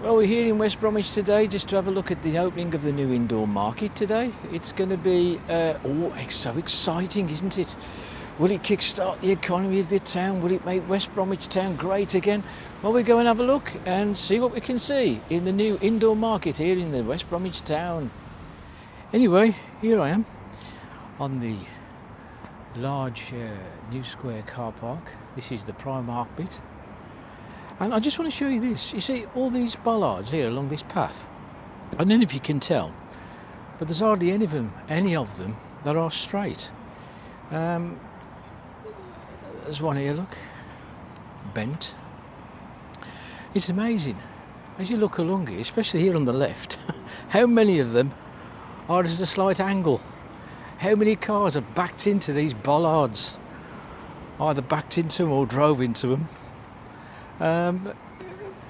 Well, we're here in West Bromwich today just to have a look at the opening of the new indoor market today. It's going to be, it's so exciting, isn't it? Will it kickstart the economy of the town? Will it make West Bromwich town great again? Well, we'll go and have a look and see what we can see in the new indoor market here in the West Bromwich town. Anyway, here I am on the large New Square car park. This is the Primark bit. And I just want to show you this. You see all these bollards here along this path. I don't know if you can tell, but there's hardly any of them that are straight. There's one here, look, bent. It's amazing as you look along here, especially here on the left, how many of them are at a slight angle. How many cars are backed into these bollards, either backed into them or drove into them. But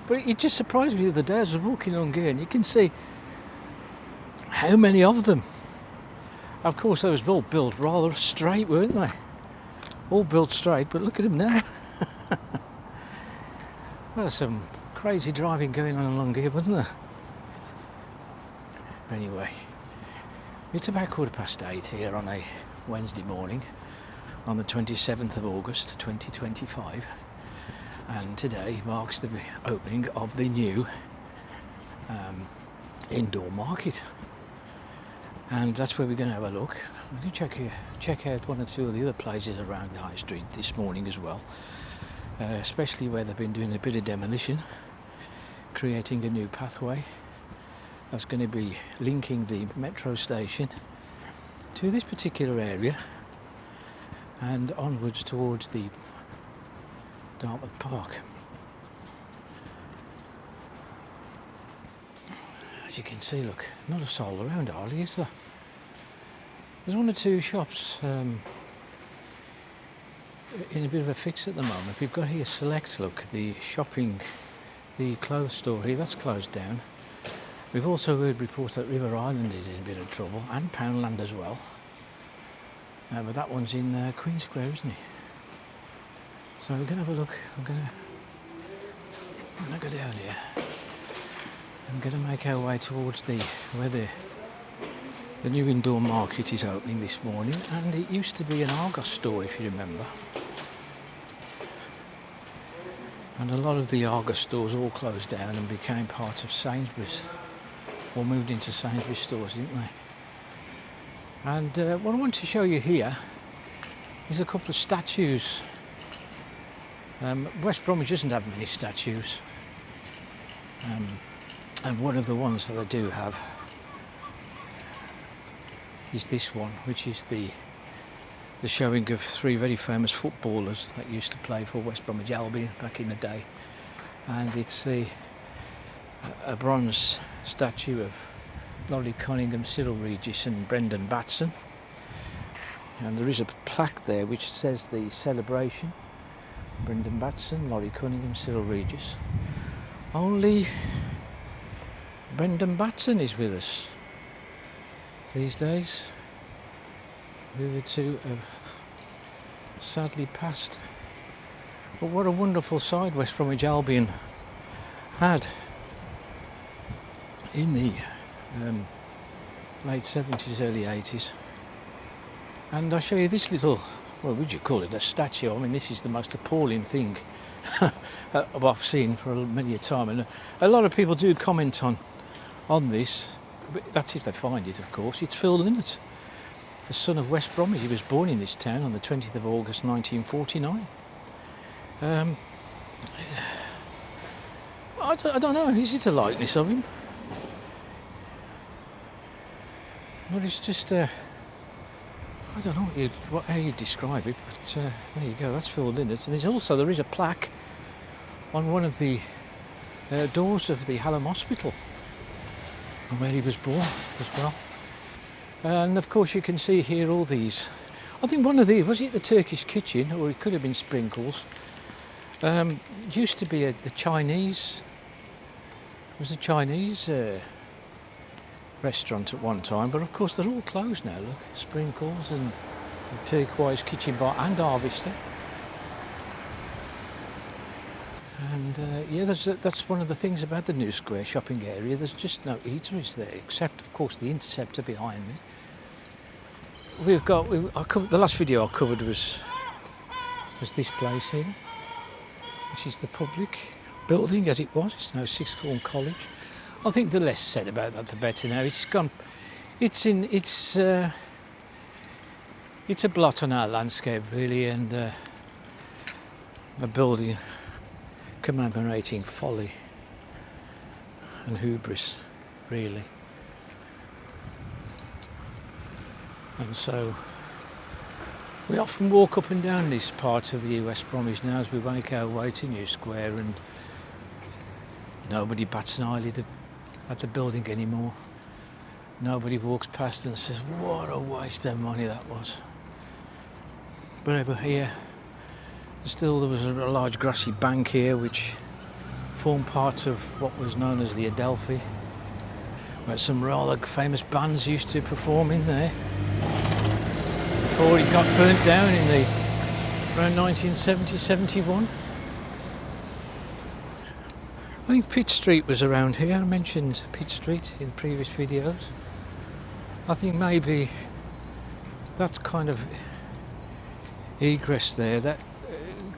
it just surprised me the other day as I was walking along here, and you can see how many of them. Of course, they was all built rather straight, weren't they? All built straight, but look at them now. Well, some crazy driving going on along here, wasn't there? Anyway, it's about 8:15 here on a Wednesday morning on the 27th of August 2025. And today marks the opening of the new indoor market, and that's where we're going to have a look. I'm going to check out one or two of the other places around the high street this morning as well, especially where they've been doing a bit of demolition, creating a new pathway that's going to be linking the metro station to this particular area and onwards towards the Dartmouth Park. As you can see, look, not a soul around hardly, is there? There's one or two shops in a bit of a fix at the moment. We've got here Select, look, the clothes store here, that's closed down. We've also heard reports that River Island is in a bit of trouble, and Poundland as well. But that one's in Queen Square, isn't it? So we're going to have a look. I'm going to go down here. I'm going to make our way towards where the new indoor market is opening this morning, and it used to be an Argos store, if you remember. And a lot of the Argos stores all closed down and became part of Sainsbury's, or moved into Sainsbury's stores, didn't they? And what I want to show you here is a couple of statues. West Bromwich doesn't have many statues, and one of the ones that they do have is this one, which is the showing of three very famous footballers that used to play for West Bromwich Albion back in the day, and it's a bronze statue of Laurie Cunningham, Cyril Regis and Brendan Batson, and there is a plaque there which says the celebration. Brendan Batson, Laurie Cunningham, Cyril Regis. Only Brendan Batson is with us these days. The other two have sadly passed. But what a wonderful side West Bromwich Albion had in the late 70s, early 80s. And I'll show you this little, well, would you call it a statue? I mean, this is the most appalling thing I've seen for many a time, and a lot of people do comment on this, but that's if they find it, of course. It's Phil Lynott, the son of West Bromwich. He was born in this town on the 20th of August 1949. I don't know, is it a likeness of him? But it's just I don't know how you describe it, but there you go, that's Phil Lynott. And there is a plaque on one of the doors of the Hallam Hospital where he was born as well. And of course you can see here all these. I think one of these, was it the Turkish kitchen, or it could have been Sprinkles. Used to be the Chinese, it was a Chinese restaurant at one time, but of course they're all closed now. Look, Sprinkles and the Turquoise Kitchen Bar and Harvester. And yeah, that's one of the things about the new square shopping area. There's just no eateries there, except of course the Interceptor behind me. The last video I covered was this place here, which is the public building as it was. It's now sixth form college. I think the less said about that the better now. It's gone. It's a blot on our landscape really, and a building commemorating folly and hubris really. And so we often walk up and down this part of the West Bromwich now as we make our way to New Square, and nobody bats an eyelid at the building anymore. Nobody walks past and says, what a waste of money that was. But over here, there was a large grassy bank here which formed part of what was known as the Adelphi, where some rather famous bands used to perform in there before it got burnt down in around 1970-71. I think Pitt Street was around here. I mentioned Pitt Street in previous videos. I think maybe that kind of egress there, that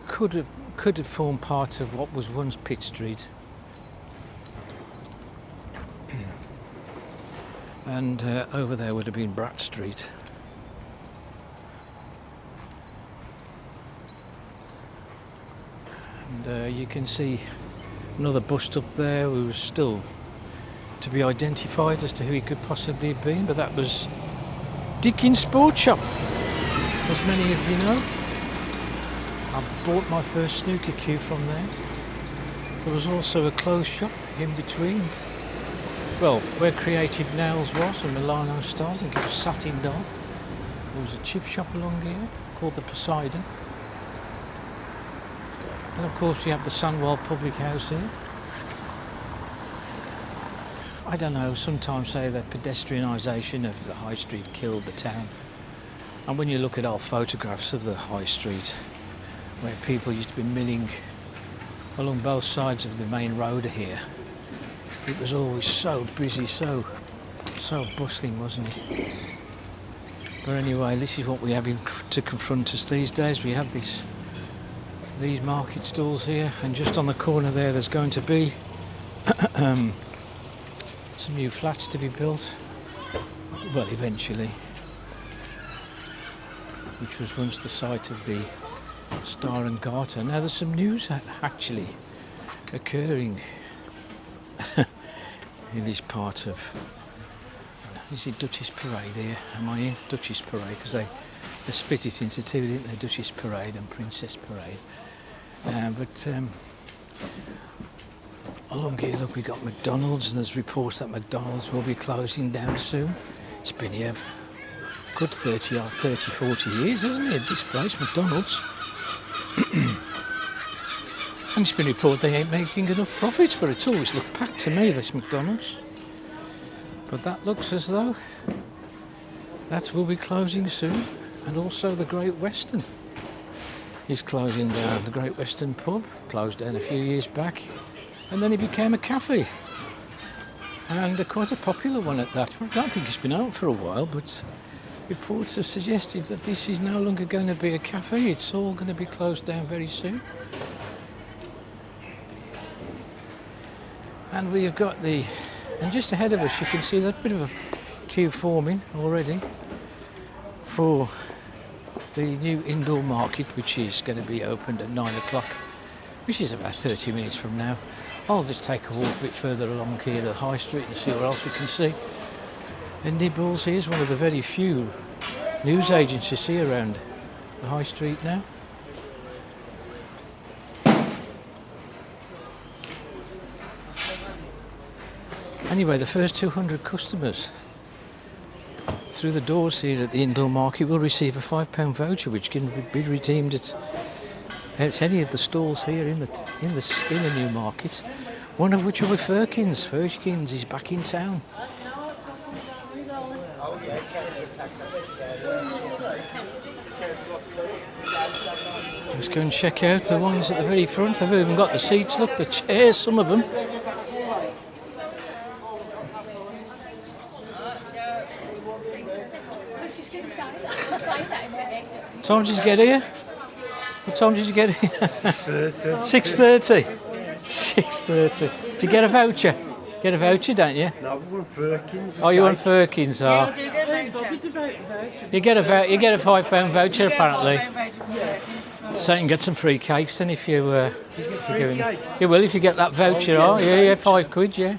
could have formed part of what was once Pitt Street. And over there would have been Bratt Street. And you can see another bust up there who was still to be identified as to who he could possibly have been, but that was Dickens Sport Shop, as many of you know. I bought my first snooker cue from there. There was also a clothes shop in between, well, where Creative Nails was and Milano Stars. I think it was Satin Doll. There was a chip shop along here called the Poseidon. And of course we have the Sandwell Public House here. I don't know, sometimes say that pedestrianisation of the High Street killed the town. And when you look at old photographs of the High Street, where people used to be milling along both sides of the main road here, it was always so busy, so bustling, wasn't it? But anyway, this is what we have to confront us these days. We have these market stalls here, and just on the corner there's going to be some new flats to be built, well, eventually, which was once the site of the Star and Garter. Now there's some news actually occurring in this part of, is it Duchess Parade here? Am I in Duchess Parade? Because they split it into two, didn't they? Duchess Parade and Princess Parade. Along here, look, we've got McDonald's, and there's reports that McDonald's will be closing down soon. It's been here for good 40 years, hasn't it, this place, McDonald's? And it's been reported they ain't making enough profits, but it's always looked packed to me, this McDonald's. But that looks as though that will be closing soon. And also the Great Western is closing down. The Great Western pub closed down a few years back, and then it became a cafe, and quite a popular one at that. I don't think it's been out for a while, but reports have suggested that this is no longer going to be a cafe. It's all going to be closed down very soon. And we have got and just ahead of us you can see that bit of a queue forming already for the new indoor market, which is going to be opened at 9 o'clock, which is about 30 minutes from now. I'll just take a walk a bit further along here to the High Street and see what else we can see. And Nibbles here is one of the very few news agencies here around the High Street now. Anyway, the first 200 customers through the doors here at the indoor market will receive a £5 voucher, which can be redeemed at any of the stalls here in the new market. One of which will be Firkins. Firkins is back in town. Let's go and check out the ones at the very front. They've even got the seats, look, the chairs, some of them. What time did you get here? What time did you get here? 6:30. 6:30. Did you get a voucher? Get a voucher, don't you? No, we want Firkins. Oh, you want Firkins? Oh. You get a £5 voucher apparently. So you can get some free cakes then if you. You will if you get that voucher. Oh, yeah, £5, yeah.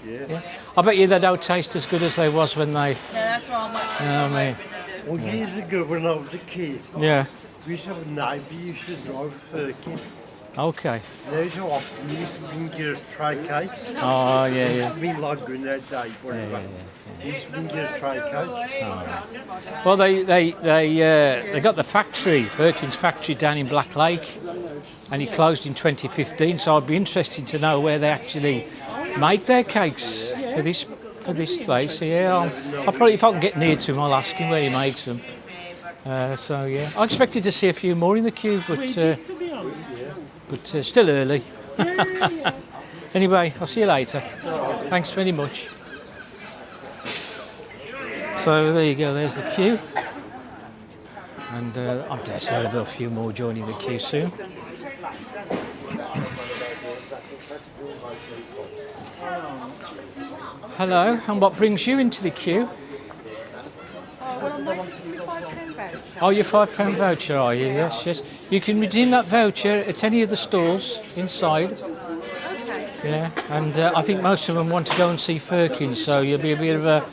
I bet you they don't taste as good as they was when they. No, that's what I'm mean. Well, years ago when I was a kid, Yeah. we used to have a neighbour who used to drive Firkins. Okay. Now so often we used to bring you a tray case. Oh, yeah. We like going that day, whatever. We used to bring you a tray case. Well, they got the factory, Firkins factory down in Black Lake, and it closed in 2015. So I'd be interested to know where they actually make their cakes for this place. Yeah, I'll probably, if I can get near to him, I'll ask him where he makes them. So yeah, I expected to see a few more in the queue, but still early. Anyway, I'll see you later. Thanks very much. So there you go, there's the queue. And I dare say there'll be a few more joining the queue soon. Hello, and what brings you into the queue? Oh, your £5 voucher, are you? Yes. You can redeem that voucher at any of the stalls inside. Okay. Yeah, and I think most of them want to go and see Firkins, so you'll be a bit of a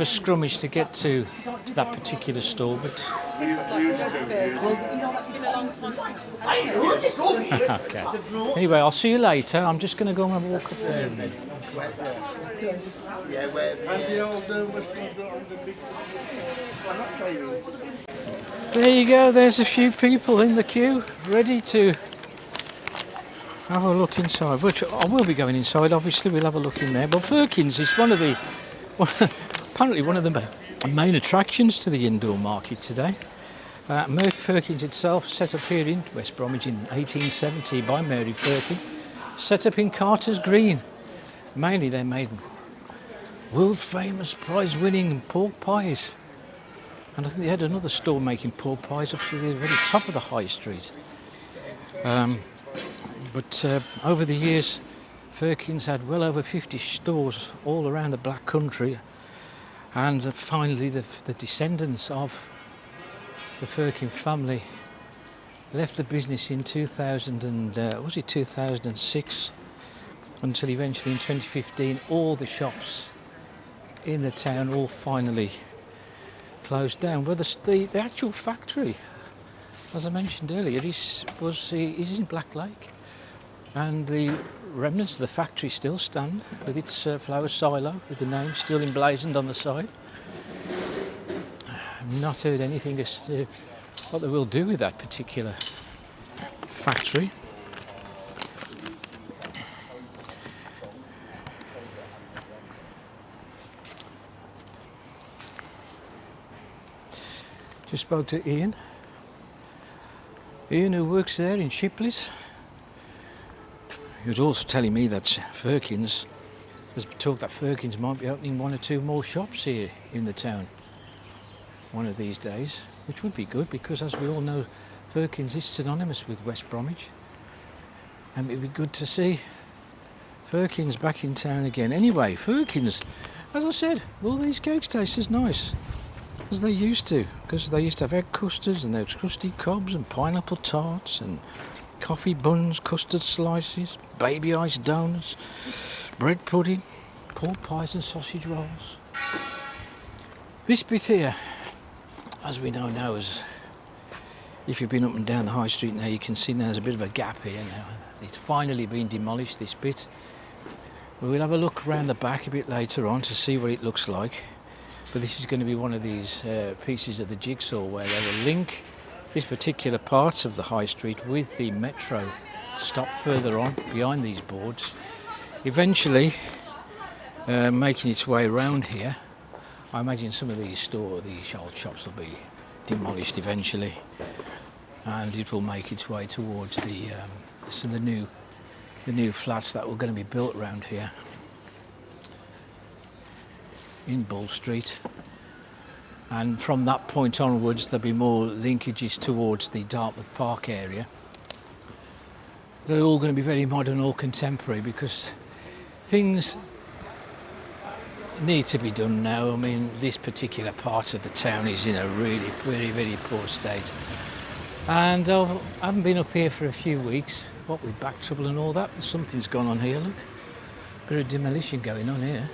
scrummage to get to that particular stall. But okay. Anyway, I'll see you later. I'm just going to go and have a walk up there. There you go, there's a few people in the queue ready to have a look inside, which I will be going inside, obviously we'll have a look in there. But Firkins is apparently one of the main attractions to the indoor market today. Firkins itself set up here in West Bromwich in 1870 by Mary Firkin, set up in Carter's Green. Mainly they made world famous prize winning pork pies. And I think they had another store making pork pies up to the very top of the high street. But over the years, Firkins had well over 50 stores all around the Black Country. And finally, the descendants of the Firkin family left the business in 2006, until eventually in 2015, all the shops in the town all finally closed down. Well, the actual factory, as I mentioned earlier, is in Black Lake, and the remnants of the factory still stand with its flour silo with the name still emblazoned on the side. I've not heard anything as to what they will do with that particular factory. Just spoke to Ian, who works there in Shipley's. He was also telling me that Firkins, there's talk that Firkins might be opening one or two more shops here in the town one of these days, which would be good because, as we all know, Firkins is synonymous with West Bromwich, and it'd be good to see Firkins back in town again. Anyway, Firkins, as I said, all these cakes taste as nice as they used to, because they used to have egg custards and those crusty cobs and pineapple tarts and coffee buns, custard slices, baby ice donuts, bread pudding, pork pies and sausage rolls. This bit here, as we know now, is, if you've been up and down the high street now, you can see now there's a bit of a gap here now. It's finally been demolished, this bit. We'll have a look around the back a bit later on to see what it looks like. But this is going to be one of these pieces of the jigsaw where they will link this particular part of the high street with the metro stop further on behind these boards, eventually making its way around here. I imagine some of these old shops will be demolished eventually, and it will make its way towards some of the new flats that were going to be built around here in Bull Street. And from that point onwards there'll be more linkages towards the Dartmouth Park area. They're all going to be very modern or contemporary because things need to be done now. I mean, this particular part of the town is in a really very, very poor state. And I haven't been up here for a few weeks, what with back trouble and all that. Something's gone on here, look. Bit of demolition going on here.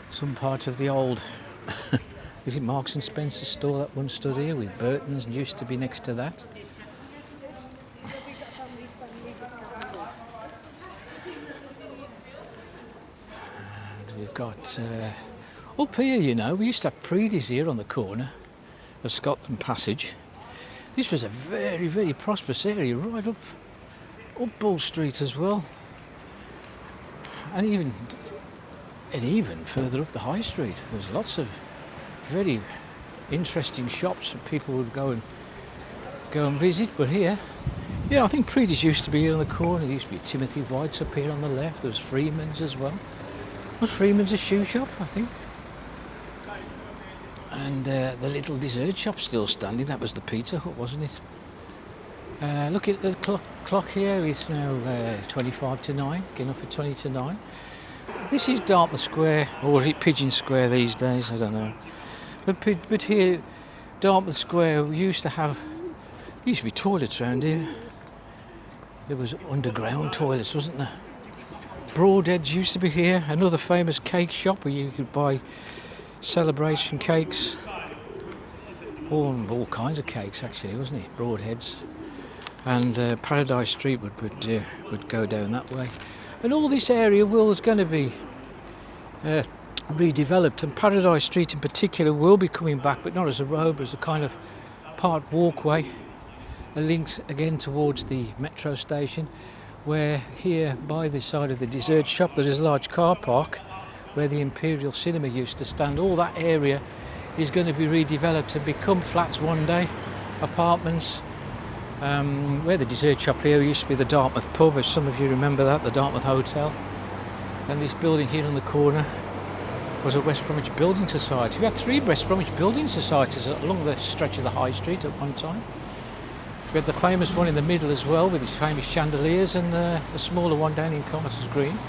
Some part of the old, is it Marks and Spencer store that once stood here with Burton's and used to be next to that? And we've got, up here, you know, we used to have Predy's here on the corner of Scotland Passage. This was a very, very prosperous area right up Bull Street as well. And even further up the High Street. There was lots of very interesting shops that people would go and visit. But here, yeah, I think Predy's used to be here on the corner. There used to be Timothy White's up here on the left. There was Freeman's as well. Was Freeman's a shoe shop, I think? And the little dessert shop still standing. That was the Pizza Hut, wasn't it? Look at the clock here. It's now 25 to 9, getting up for 20 to 9. This is Dartmouth Square, or is it Pigeon Square these days? I don't know. But here, Dartmouth Square, we used to be toilets around here. There was underground toilets, wasn't there? Broadheads used to be here, another famous cake shop where you could buy celebration cakes. All kinds of cakes actually, wasn't it? Broadheads. And Paradise Street would go down that way. And all this area is going to be redeveloped, and Paradise Street in particular will be coming back, but not as a road, but as a kind of part walkway. It links again towards the metro station, where here by the side of the dessert shop there is a large car park where the Imperial Cinema used to stand. All that area is going to be redeveloped and become flats one day, apartments. Where the dessert shop here used to be the Dartmouth pub, if some of you remember that, the Dartmouth Hotel. And this building here on the corner was a West Bromwich Building Society. We had 3 West Bromwich Building Societies along the stretch of the High Street at one time. We had the famous one in the middle as well with its famous chandeliers, and a smaller one down in Commotors Green.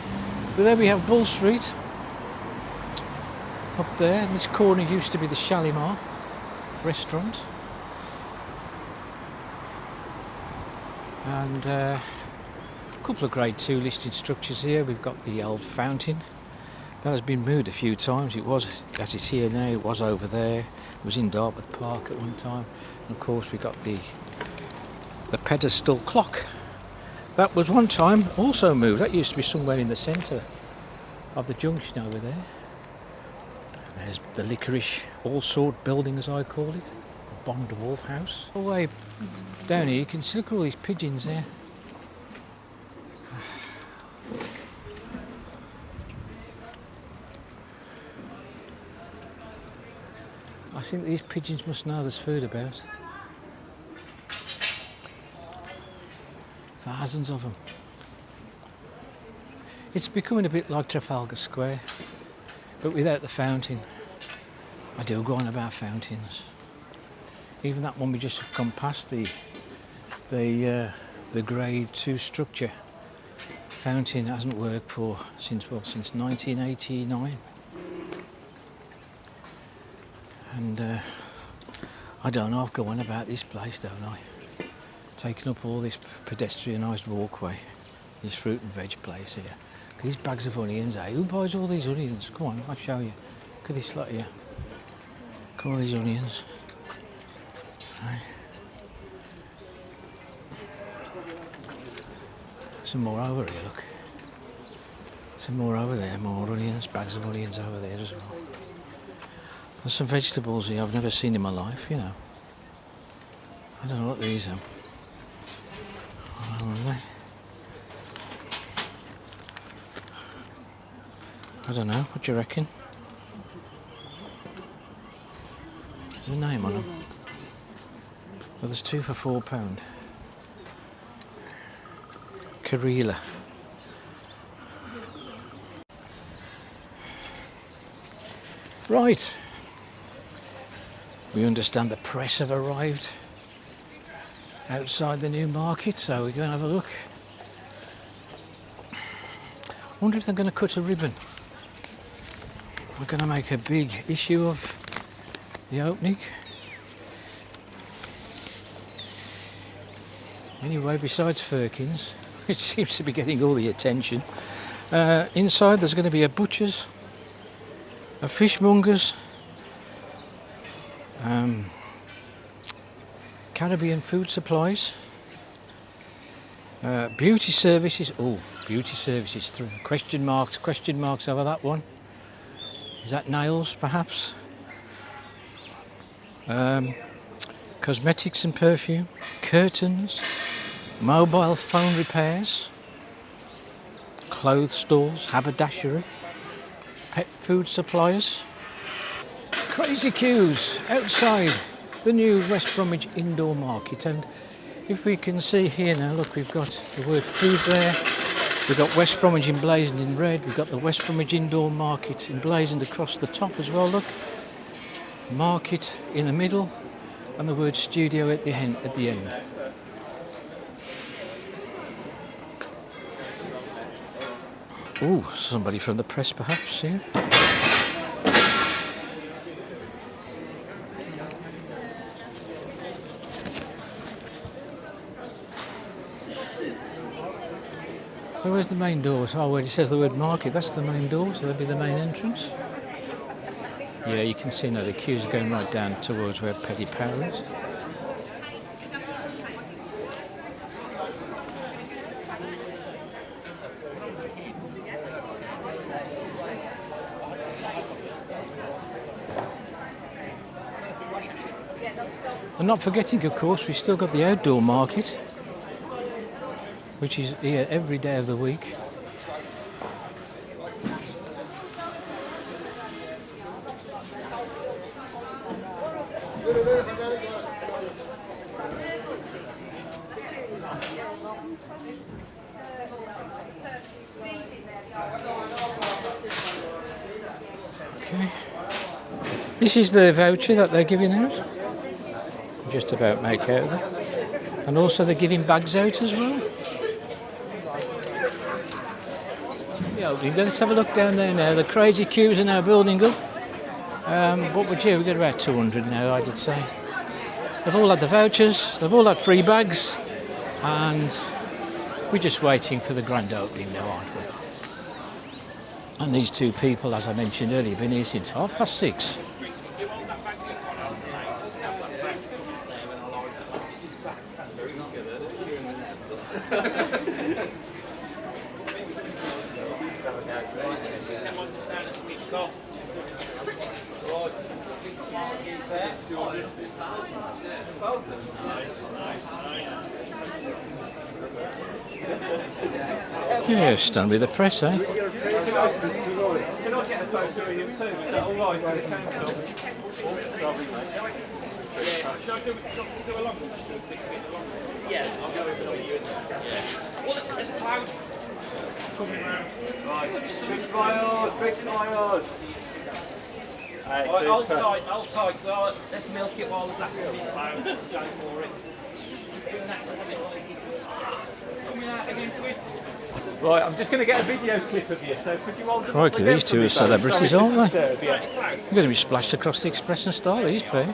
But there we have Bull Street up there. And this corner used to be the Shalimar restaurant. And a couple of Grade 2 listed structures here. We've got the old fountain. That has been moved a few times. It was, as it's here now, it was over there. It was in Dartmouth Park at one time. And of course we got the pedestal clock. That was one time also moved. That used to be somewhere in the centre of the junction over there. And there's the Licorice All-Sort building, as I call it. Bond Wolf House. All the way down here you can see, look at all these pigeons there. I think these pigeons must know there's food about. Thousands of them. It's becoming a bit like Trafalgar Square, but without the fountain. I do go on about fountains. Even that one we just have come past, the Grade 2 structure fountain hasn't worked since 1989. And I don't know, I've gone on about this place, don't I? Taking up all this pedestrianised walkway, this fruit and veg place here. Look at these bags of onions, eh? Who buys all these onions? Come on, I'll show you. Look at this lot here. Look at all these onions. Right. Some more over here, look. Some more over there, more onions, bags of onions over there as well. There's some vegetables here I've never seen in my life, you know. I don't know what these are. I don't know, I don't know, what do you reckon? There's a name on them. Well, there's 2 for £4. Karela. Right. We understand the press have arrived outside the new market, so we're going to have a look. I wonder if they're going to cut a ribbon. We're going to make a big issue of the opening. Anyway, besides Firkins, which seems to be getting all the attention, inside there's going to be a butcher's, a fishmonger's, Caribbean food supplies, beauty services. Oh, beauty services. Question marks over that one. Is that nails, perhaps? Cosmetics and perfume, curtains, mobile phone repairs, clothes stores, haberdashery, pet food suppliers. Crazy queues outside the new West Bromwich indoor market, and if we can see here now, look, we've got the word food there. We've got West Bromwich emblazoned in red. We've got the West Bromwich indoor market emblazoned across the top as well. Look, market in the middle, and the word studio at the end. Oh, somebody from the press perhaps here. So where's the main doors? Oh, where it says the word market, that's the main door, so that'll be the main entrance. Yeah, you can see now the queues are going right down towards where Petty Power is. And not forgetting, of course, we've still got the outdoor market, which is here every day of the week. Okay. This is the voucher that they're giving out. Just about make out of it. And also they're giving bags out as well. Let's have a look down there now. The crazy queues are now building up. What would you? We've got about 200 now, I did say. They've all had the vouchers, they've all had free bags, and we're just waiting for the grand opening now, aren't we? And these 2 people, as I mentioned earlier, have been here since 6:30. Yeah, stunned with the press, eh? Can I get a photo of him too? Is that all right for the council? Lovely, mate. Should I do a long one? Yeah, I'll go with you. Yeah. Well, there's a cloud coming round. Right, big smiles. Right, hold tight. Well, let's milk it while there's that coming cloud. Let's go for it. Just doing that for a bit. Coming out again, quick. Right, I'm just going to get a video clip of you, so could you hold the... Crikey, these 2 are celebrities, aren't they? They're going to be splashed across the Express and Star, these pair.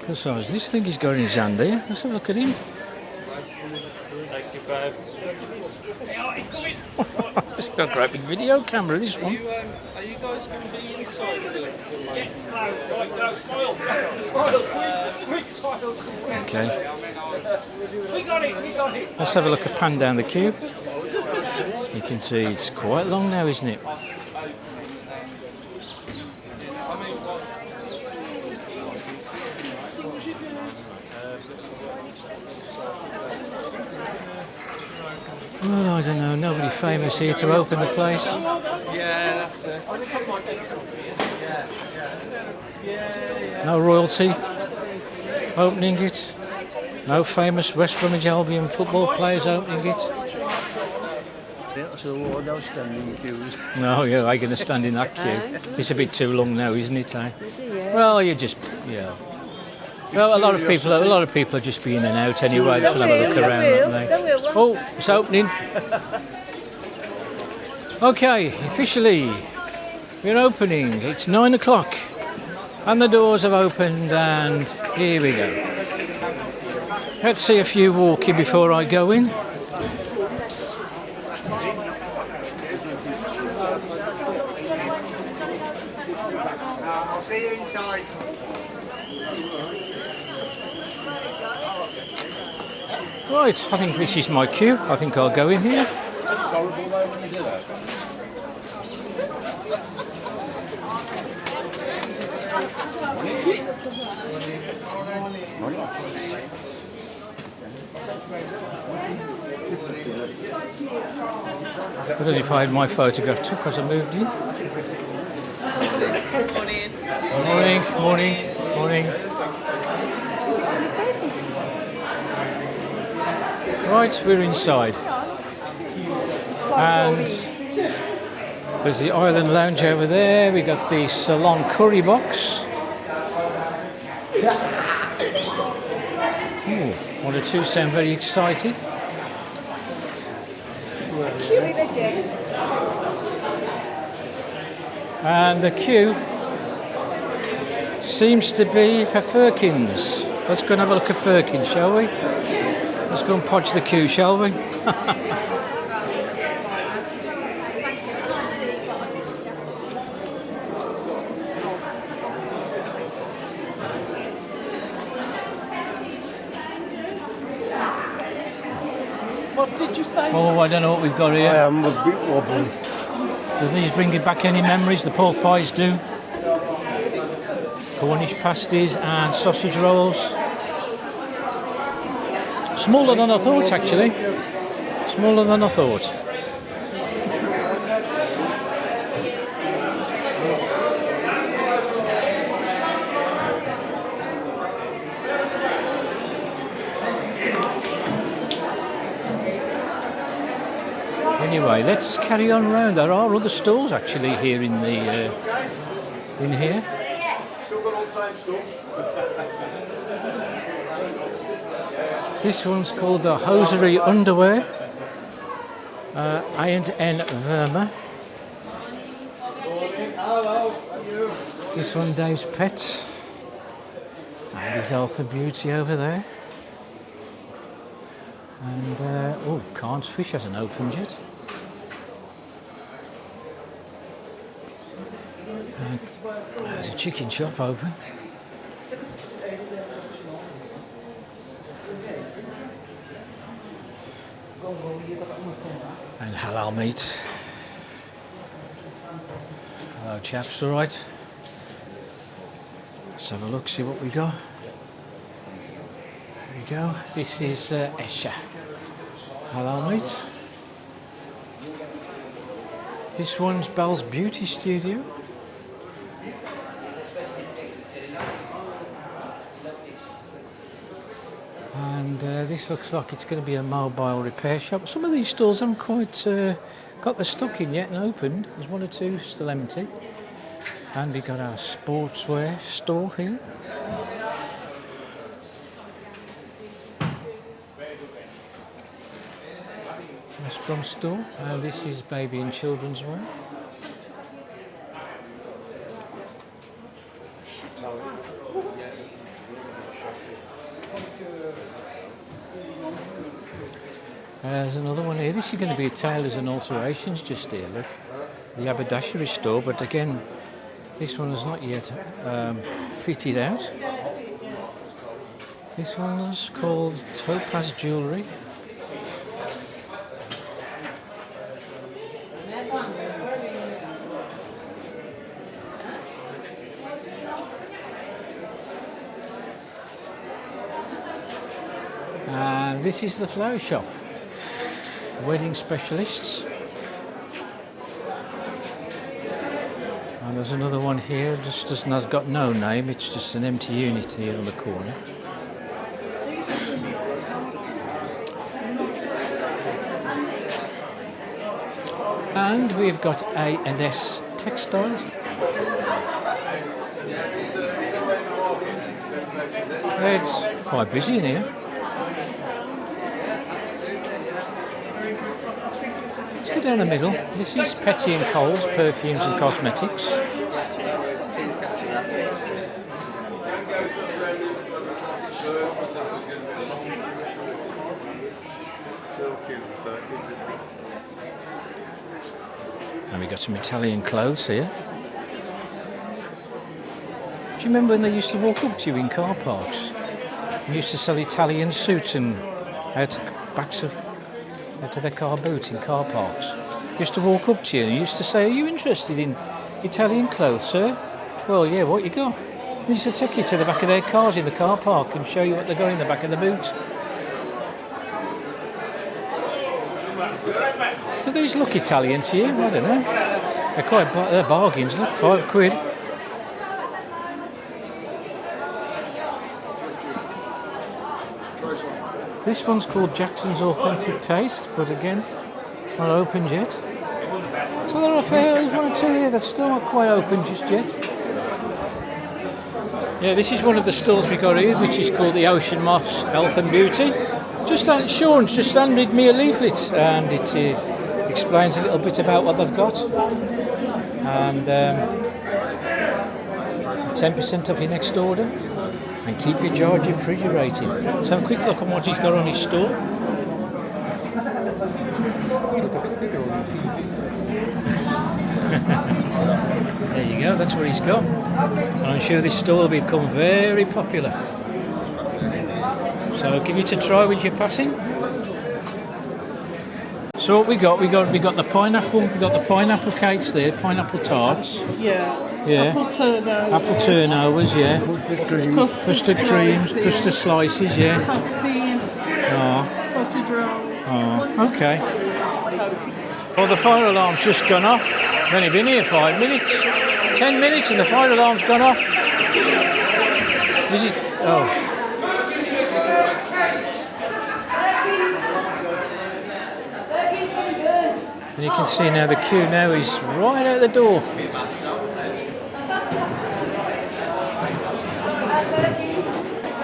Besides, this thing he's got in his hand here. Let's have a look at him. Thank you, babe. It's got a great big video camera, this one. Are you guys going to be inside today? Yeah, smile, quick, smile. Okay. We got it. Let's have a look at pan down the cube. You can see it's quite long now, isn't it? Well, I don't know. Nobody famous here to open the place. Yeah, that's it. No royalty opening it. No famous West Bromwich Albion football players opening it. No, yeah, I'm going to stand in that queue. It's a bit too long now, isn't it? Eh? Well, you just, yeah. Well, a lot of people are just being in and out anyway. Just want to have a look around, don't they? Oh, it's opening. Okay, officially, we're opening. It's 9 o'clock, and the doors have opened, and here we go. Let's see a few walking before I go in. I'll see you inside. Right, I think this is my queue. I think I'll go in here. It's horrible though when you do that. I don't know if I had my photograph took as I moved in. Morning, morning, morning. Right, we're inside. And there's the Island Lounge over there. We got the Salon Curry Box. Ooh, one or two sound very excited. And the queue seems to be for Firkins. Let's go and have a look at Firkins, shall we? Let's go and podge the queue, shall we? What did you say? Oh, I don't know what we've got here. I am a bit wobbly. Does these bring back any memories? The pork pies do. Cornish pasties and sausage rolls. Smaller than I thought, actually. Smaller than I thought. Anyway, let's carry on round. There are other stalls actually here in the in here. Still got all the same stuff. This one's called the Hosiery Underwear. I&N Verma. This one, Dave's Pets. And his Health and Beauty over there. And, oh, Khan's Fish hasn't opened yet. And there's a chicken shop open. And halal meat. Hello chaps, alright? Let's have a look, see what we got. There we go. This is Esha. Halal meat. This one's Belle's Beauty Studio. And this looks like it's going to be a mobile repair shop. Some of these stores haven't quite got the stock in yet and opened. There's one or two still empty. And we've got our sportswear store here. West Brom store. This is baby and children's wear. There's another one here. This is going to be a tailors and alterations just here, look. The haberdashery store, but again, this one is not yet fitted out. This one is called Topaz Jewellery. And this is the flower shop. wedding specialists. And there's another one here, just has got no name, it's just an empty unit here on the corner. And we've got A&S Textiles. It's quite busy in here. Let's go down the middle. This is Petty and Cole's Perfumes and Cosmetics. And we got some Italian clothes here. Do you remember when they used to walk up to you in car parks? They used to sell Italian suits and out of their car boot in car parks. They used to walk up to you and used to say, "Are you interested in Italian clothes, sir?" "Well, yeah, what you got?" They used to take you to the back of their cars in the car park and show you what they got in the back of the boot. Do these look Italian to you? I don't know. They're bargains. Look, £5. This one's called Jackson's Authentic Taste, but again, it's not opened yet. So there are there's one or two here that's still not quite open just yet. Yeah, this is one of the stalls we got here, which is called the Ocean Moss Health and Beauty. Sean's just handed me a leaflet, and it explains a little bit about what they've got. And 10% off your next order. And keep your charge refrigerated. Let's have a quick look at what he's got on his store. There you go, that's what he's got. And I'm sure this store will become very popular. So give it a try when you're passing. So what we got the pineapple cakes there, pineapple tarts. Yeah. Yeah. Apple turnovers, yeah. Custard creams, custard slices, yeah. pasties, sausage rolls. Oh, okay. Well, the fire alarm's just gone off. I've only been here 5 minutes. 10 minutes and the fire alarm's gone off. And you can see now the queue now is right out the door.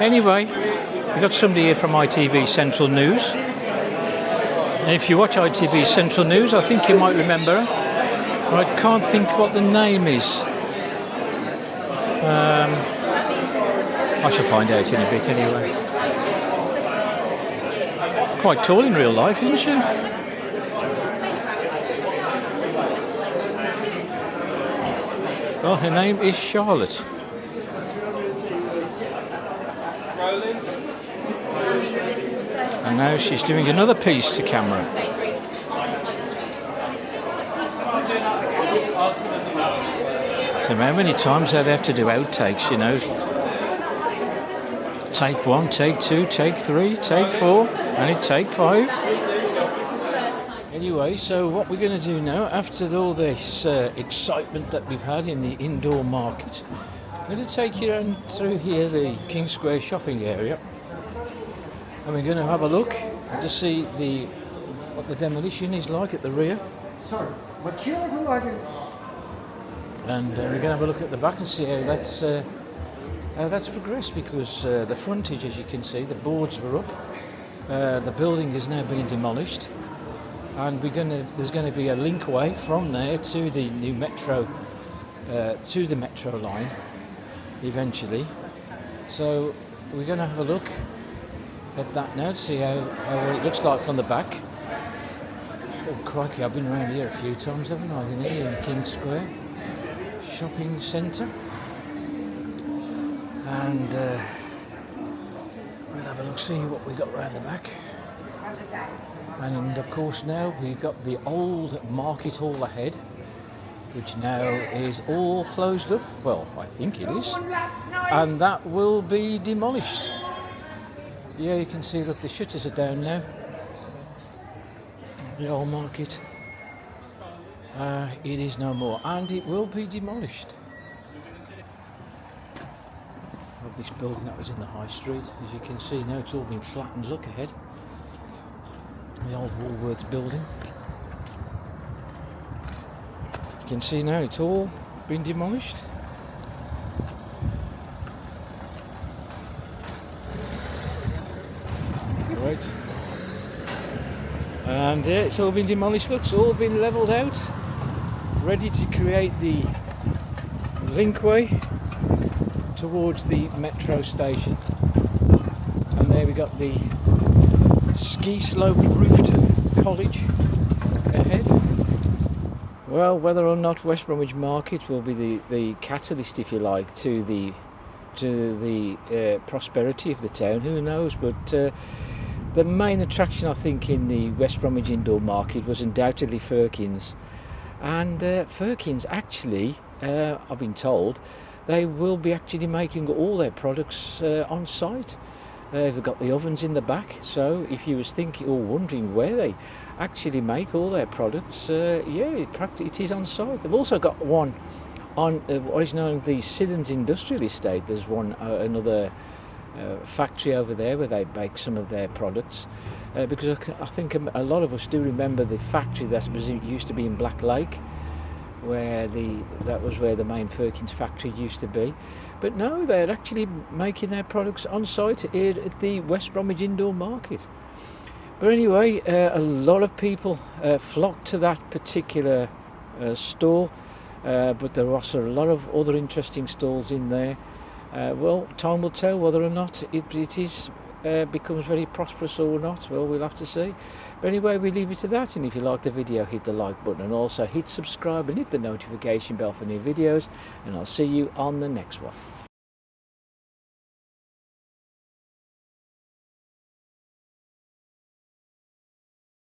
Anyway, we got somebody here from ITV Central News. And if you watch ITV Central News, I think you might remember her. I can't think what the name is. I shall find out in a bit anyway. Quite tall in real life, isn't she? Well, her name is Charlotte. And now she's doing another piece to camera. So how many times do they have to do outtakes, you know? Take 1, take 2, take 3, take 4, and take 5. Anyway, so what we're going to do now, after all this excitement that we've had in the indoor market, I'm going to take you around through here, the King Square shopping area. And we're going to have a look to see what the demolition is like at the rear. Sorry, my children like it. And we're going to have a look at the back and see how that's progressed, because the frontage, as you can see, the boards were up. The building is now being demolished, and there's going to be a linkway from there to the new metro, to the metro line, eventually. So we're going to have a look at that now to see how it looks like from the back. Oh crikey, I've been around here a few times, haven't I? In here in King Square shopping centre. And we'll have a look, see what we got around the back. And of course now we've got the old market hall ahead, which now is all closed up. Well, I think it is. And that will be demolished. Yeah, you can see, look, the shutters are down now. the old market. It is no more, and it will be demolished. Of this building that was in the High Street, as you can see now, it's all been flattened. Look ahead, the old Woolworths building. You can see now it's all been demolished. Right, and yeah, it's all been demolished. Look, it's all been levelled out, ready to create the linkway towards the metro station. And there we got the ski sloped roofed college ahead. Well, whether or not West Bromwich Market will be the catalyst, if you like, to the prosperity of the town, who knows? But the main attraction, I think, in the West Bromwich indoor market was undoubtedly Firkins. And Firkins actually, I've been told, they will be actually making all their products on site. They've got the ovens in the back, so if you was thinking or wondering where they actually make all their products, yeah, it is on site. They've also got one on what is known as the Siddons Industrial Estate. There's one another factory over there where they bake some of their products, because I think a lot of us do remember the factory that used to be in Black Lake, where that was where the main Firkins factory used to be. But no, they're actually making their products on site here at the West Bromwich indoor market. But anyway, a lot of people flocked to that particular stall, but there are also a lot of other interesting stalls in there. Well, time will tell whether or not it is becomes very prosperous or not. Well, we'll have to see. But anyway, we leave it to that, and if you like the video, hit the like button and also hit subscribe and hit the notification bell for new videos, and I'll see you on the next one.